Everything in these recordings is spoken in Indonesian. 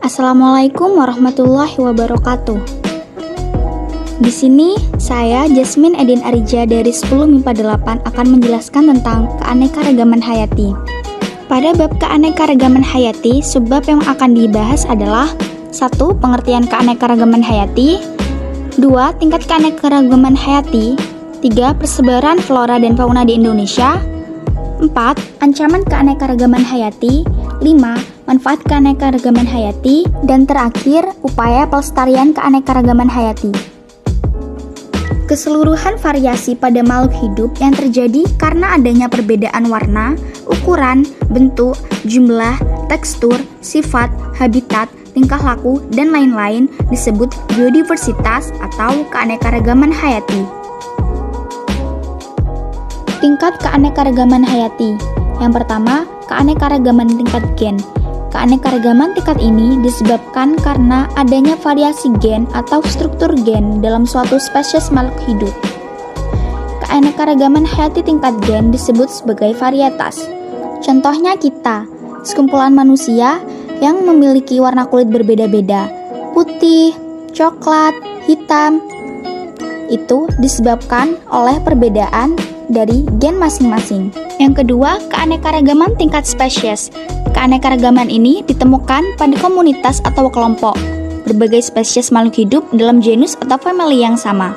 Assalamualaikum warahmatullahi wabarakatuh. Di sini saya Jasmine Edin Arija dari 10 MIPA 8 akan menjelaskan tentang keanekaragaman hayati. Pada bab keanekaragaman hayati, subbab yang akan dibahas adalah 1. Pengertian keanekaragaman hayati, 2. Tingkat keanekaragaman hayati, 3. Persebaran flora dan fauna di Indonesia, 4. Ancaman keanekaragaman hayati, 5. Manfaat keanekaragaman hayati, dan terakhir, upaya pelestarian keanekaragaman hayati. Keseluruhan variasi pada makhluk hidup yang terjadi karena adanya perbedaan warna, ukuran, bentuk, jumlah, tekstur, sifat, habitat, tingkah laku, dan lain-lain disebut biodiversitas atau keanekaragaman hayati. Tingkat keanekaragaman hayati. Yang pertama, keanekaragaman tingkat gen. Keanekaragaman tingkat ini disebabkan karena adanya variasi gen atau struktur gen dalam suatu spesies makhluk hidup. Keanekaragaman hayati tingkat gen disebut sebagai varietas. Contohnya kita, sekumpulan manusia yang memiliki warna kulit berbeda-beda, putih, coklat, hitam. Itu disebabkan oleh perbedaan dari gen masing-masing. Yang kedua, keanekaragaman tingkat spesies. Keanekaragaman ini ditemukan pada komunitas atau kelompok berbagai spesies makhluk hidup dalam genus atau famili yang sama.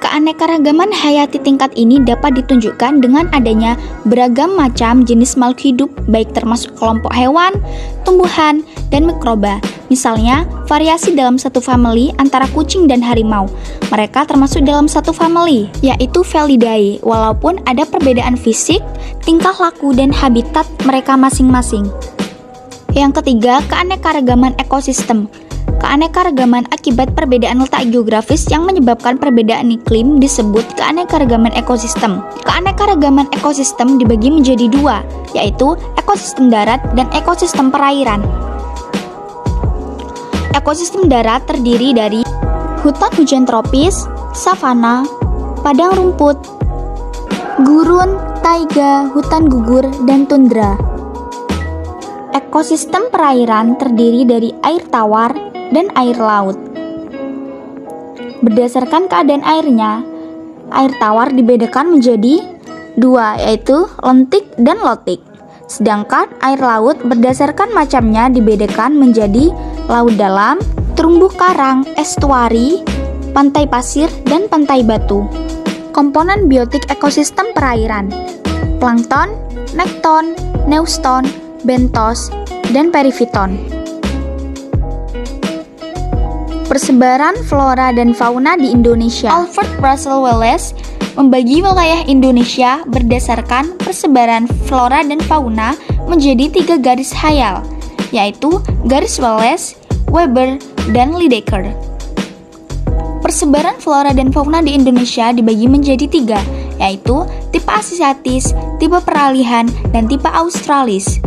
Keanekaragaman hayati tingkat ini dapat ditunjukkan dengan adanya beragam macam jenis makhluk hidup, baik termasuk kelompok hewan, tumbuhan, dan mikroba. Misalnya, variasi dalam satu famili antara kucing dan harimau. Mereka termasuk dalam satu famili, yaitu Felidae, walaupun ada perbedaan fisik, tingkah laku, dan habitat mereka masing-masing. Yang ketiga, keanekaragaman ekosistem. Keanekaragaman akibat perbedaan letak geografis yang menyebabkan perbedaan iklim disebut keanekaragaman ekosistem. Keanekaragaman ekosistem dibagi menjadi dua, yaitu ekosistem darat dan ekosistem perairan. Ekosistem darat terdiri dari hutan hujan tropis, savana, padang rumput, gurun, taiga, hutan gugur, dan tundra. Ekosistem perairan terdiri dari air tawar dan air laut. Berdasarkan keadaan airnya, air tawar dibedakan menjadi dua, yaitu lentik dan lotik. Sedangkan air laut berdasarkan macamnya dibedakan menjadi laut dalam, terumbu karang, estuari, pantai pasir, dan pantai batu. Komponen biotik ekosistem perairan: plankton, nekton, neuston, bentos, dan perifiton. Persebaran flora dan fauna di Indonesia. Alfred Russel Wallace membagi wilayah Indonesia berdasarkan persebaran flora dan fauna menjadi 3 garis hayal, yaitu garis Wallace, Weber, dan Lydekker. Persebaran flora dan fauna di Indonesia dibagi menjadi 3, yaitu tipe Asiatis, tipe peralihan, dan tipe Australis.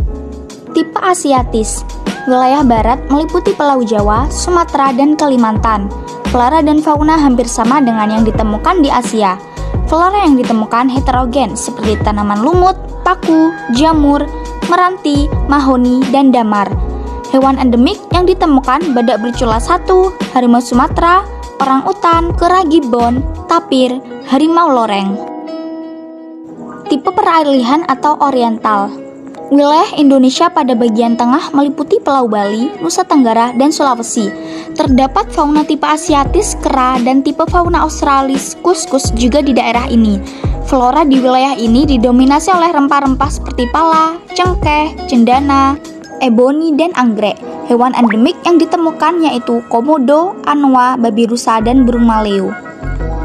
Tipe Asiatis, wilayah barat meliputi Pulau Jawa, Sumatera, dan Kalimantan. Flora dan fauna hampir sama dengan yang ditemukan di Asia. Flora yang ditemukan heterogen seperti tanaman lumut, paku, jamur, meranti, mahoni, dan damar. Hewan endemik yang ditemukan badak bercula 1, harimau Sumatera, orang utan, kera gibbon, tapir, harimau loreng. Tipe peralihan atau oriental. Wilayah Indonesia pada bagian tengah meliputi Pulau Bali, Nusa Tenggara, dan Sulawesi. Terdapat fauna tipe Asiatis, kera, dan tipe fauna Australis, kuskus juga di daerah ini. Flora di wilayah ini didominasi oleh rempah-rempah seperti pala, cengkeh, cendana, eboni, dan anggrek. Hewan endemik yang ditemukan yaitu komodo, anoa, babi rusa, dan burung maleo.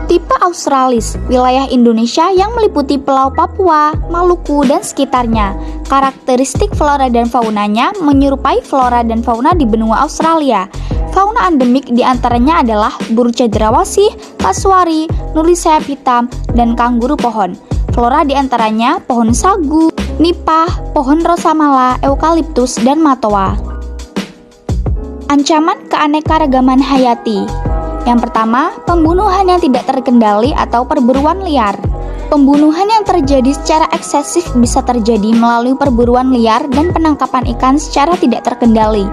Tipe Australis, wilayah Indonesia yang meliputi Pulau Papua, Maluku, dan sekitarnya. Karakteristik flora dan faunanya menyerupai flora dan fauna di benua Australia. Fauna endemik diantaranya adalah burung cendrawasih, kasuari, nuri sayap hitam, dan kanguru pohon. Flora diantaranya pohon sagu, nipah, pohon rosamala, eukaliptus, dan matoa. Ancaman keanekaragaman hayati. Yang pertama, pembunuhan yang tidak terkendali atau perburuan liar. Pembunuhan yang terjadi secara eksesif bisa terjadi melalui perburuan liar dan penangkapan ikan secara tidak terkendali.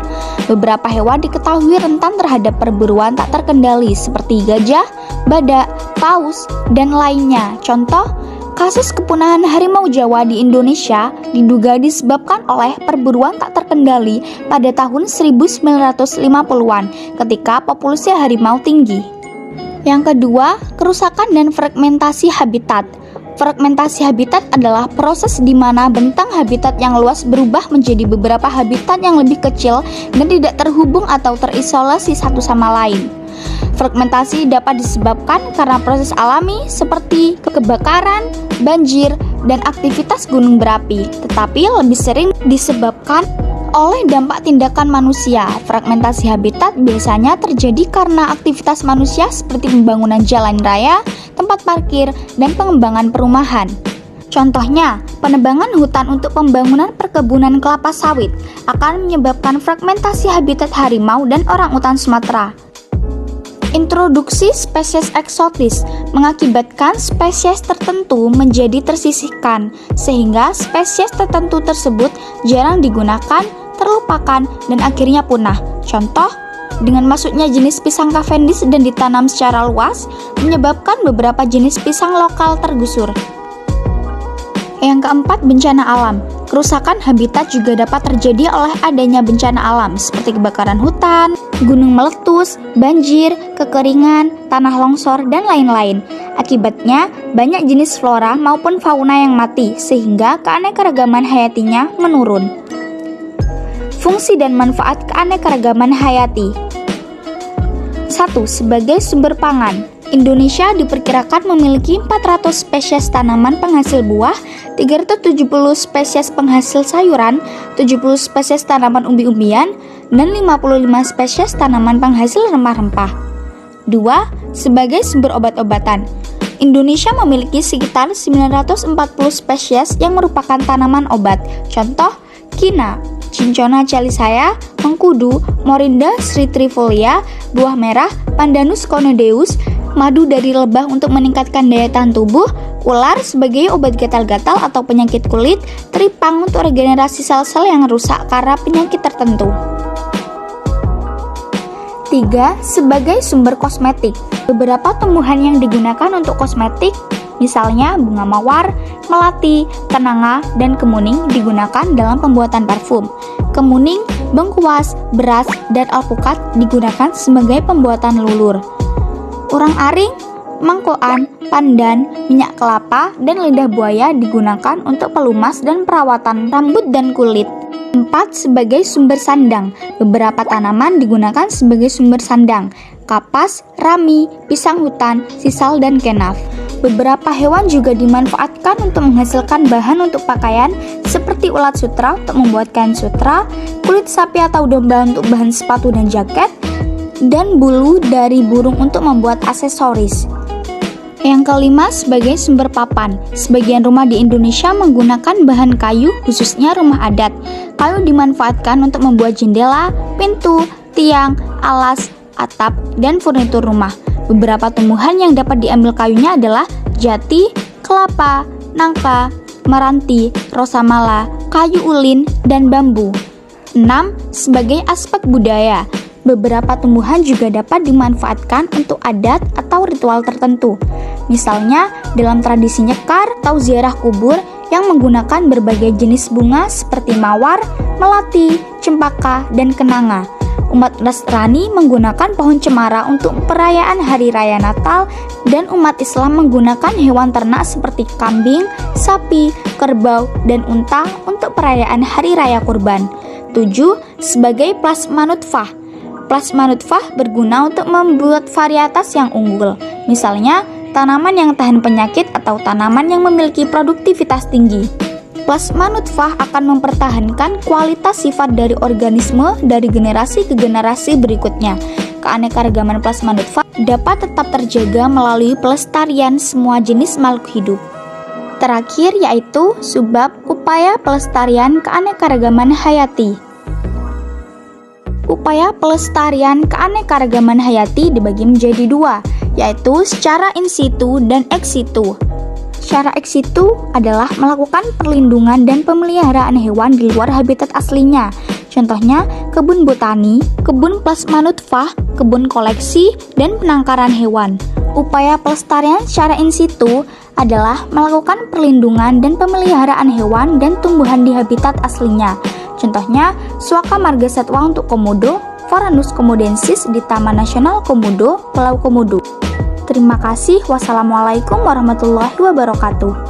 Beberapa hewan diketahui rentan terhadap perburuan tak terkendali seperti gajah, badak, paus, dan lainnya. Contoh, kasus kepunahan harimau Jawa di Indonesia diduga disebabkan oleh perburuan tak terkendali pada tahun 1950-an ketika populasi harimau tinggi. Yang kedua, kerusakan dan fragmentasi habitat. Fragmentasi habitat adalah proses di mana bentang habitat yang luas berubah menjadi beberapa habitat yang lebih kecil dan tidak terhubung atau terisolasi satu sama lain. Fragmentasi dapat disebabkan karena proses alami seperti kebakaran, banjir, dan aktivitas gunung berapi, tetapi lebih sering disebabkan oleh dampak tindakan manusia. Fragmentasi habitat biasanya terjadi karena aktivitas manusia seperti pembangunan jalan raya, tempat parkir, dan pengembangan perumahan. Contohnya, penebangan hutan untuk pembangunan perkebunan kelapa sawit akan menyebabkan fragmentasi habitat harimau dan orangutan Sumatera. Introduksi spesies eksotis mengakibatkan spesies tertentu menjadi tersisihkan, sehingga spesies tertentu tersebut jarang digunakan, terlupakan, dan akhirnya punah. Contoh, dengan masuknya jenis pisang Cavendish dan ditanam secara luas, menyebabkan beberapa jenis pisang lokal tergusur. Yang keempat, bencana alam. Kerusakan habitat juga dapat terjadi oleh adanya bencana alam seperti kebakaran hutan, gunung meletus, banjir, kekeringan, tanah longsor, dan lain-lain. Akibatnya, banyak jenis flora maupun fauna yang mati, sehingga keanekaragaman hayatinya menurun. Fungsi dan manfaat keanekaragaman hayati. 1. Sebagai sumber pangan. Indonesia diperkirakan memiliki 400 spesies tanaman penghasil buah, 370 spesies penghasil sayuran, 70 spesies tanaman umbi-umbian, dan 55 spesies tanaman penghasil rempah-rempah. 2. Sebagai sumber obat-obatan. Indonesia memiliki sekitar 940 spesies yang merupakan tanaman obat. Contoh, kina, Cinchona calisaya, mengkudu, Morinda stretrifolia, buah merah, Pandanus conodeus, madu dari lebah untuk meningkatkan daya tahan tubuh, ular sebagai obat gatal-gatal atau penyakit kulit, teripang untuk regenerasi sel-sel yang rusak karena penyakit tertentu. 3. Sebagai sumber kosmetik. Beberapa tumbuhan yang digunakan untuk kosmetik, misalnya bunga mawar, melati, kenanga, dan kemuning digunakan dalam pembuatan parfum. Kemuning, bengkuas, beras, dan alpukat digunakan sebagai pembuatan lulur. Urang-aring, mangkoan, pandan, minyak kelapa, dan lidah buaya digunakan untuk pelumas dan perawatan rambut dan kulit. 4. Sebagai sumber sandang. Beberapa tanaman digunakan sebagai sumber sandang. Kapas, rami, pisang hutan, sisal, dan kenaf. Beberapa hewan juga dimanfaatkan untuk menghasilkan bahan untuk pakaian seperti ulat sutra untuk membuat kain sutra, kulit sapi atau domba untuk bahan sepatu dan jaket, dan bulu dari burung untuk membuat aksesoris. Yang kelima, sebagai sumber papan. Sebagian rumah di Indonesia menggunakan bahan kayu, khususnya rumah adat. Kayu dimanfaatkan untuk membuat jendela, pintu, tiang, alas, atap, dan furnitur rumah. Beberapa tumbuhan yang dapat diambil kayunya adalah jati, kelapa, nangka, meranti, rosamala, kayu ulin, dan bambu. 6. Sebagai aspek budaya. Beberapa tumbuhan juga dapat dimanfaatkan untuk adat atau ritual tertentu. Misalnya, dalam tradisi nyekar atau ziarah kubur yang menggunakan berbagai jenis bunga seperti mawar, melati, cempaka, dan kenanga. Umat Nasrani menggunakan pohon cemara untuk perayaan hari raya Natal, dan umat Islam menggunakan hewan ternak seperti kambing, sapi, kerbau, dan unta untuk perayaan hari raya kurban. 7. Sebagai plasma nutfah. Plasma nutfah berguna untuk membuat varietas yang unggul, misalnya tanaman yang tahan penyakit atau tanaman yang memiliki produktivitas tinggi. Plasma nutfah akan mempertahankan kualitas sifat dari organisme dari generasi ke generasi berikutnya. Keanekaragaman plasma nutfah dapat tetap terjaga melalui pelestarian semua jenis makhluk hidup. Terakhir yaitu subbab upaya pelestarian keanekaragaman hayati. Upaya pelestarian keanekaragaman hayati dibagi menjadi dua, yaitu secara in situ dan ex situ. Secara ex situ adalah melakukan perlindungan dan pemeliharaan hewan di luar habitat aslinya. Contohnya, kebun botani, kebun plasma nutfah, kebun koleksi, dan penangkaran hewan. Upaya pelestarian secara in situ adalah melakukan perlindungan dan pemeliharaan hewan dan tumbuhan di habitat aslinya. Contohnya, Suaka Marga Satwa untuk komodo, Varanus komodensis di Taman Nasional Komodo, Pulau Komodo. Terima kasih. Wassalamualaikum warahmatullahi wabarakatuh.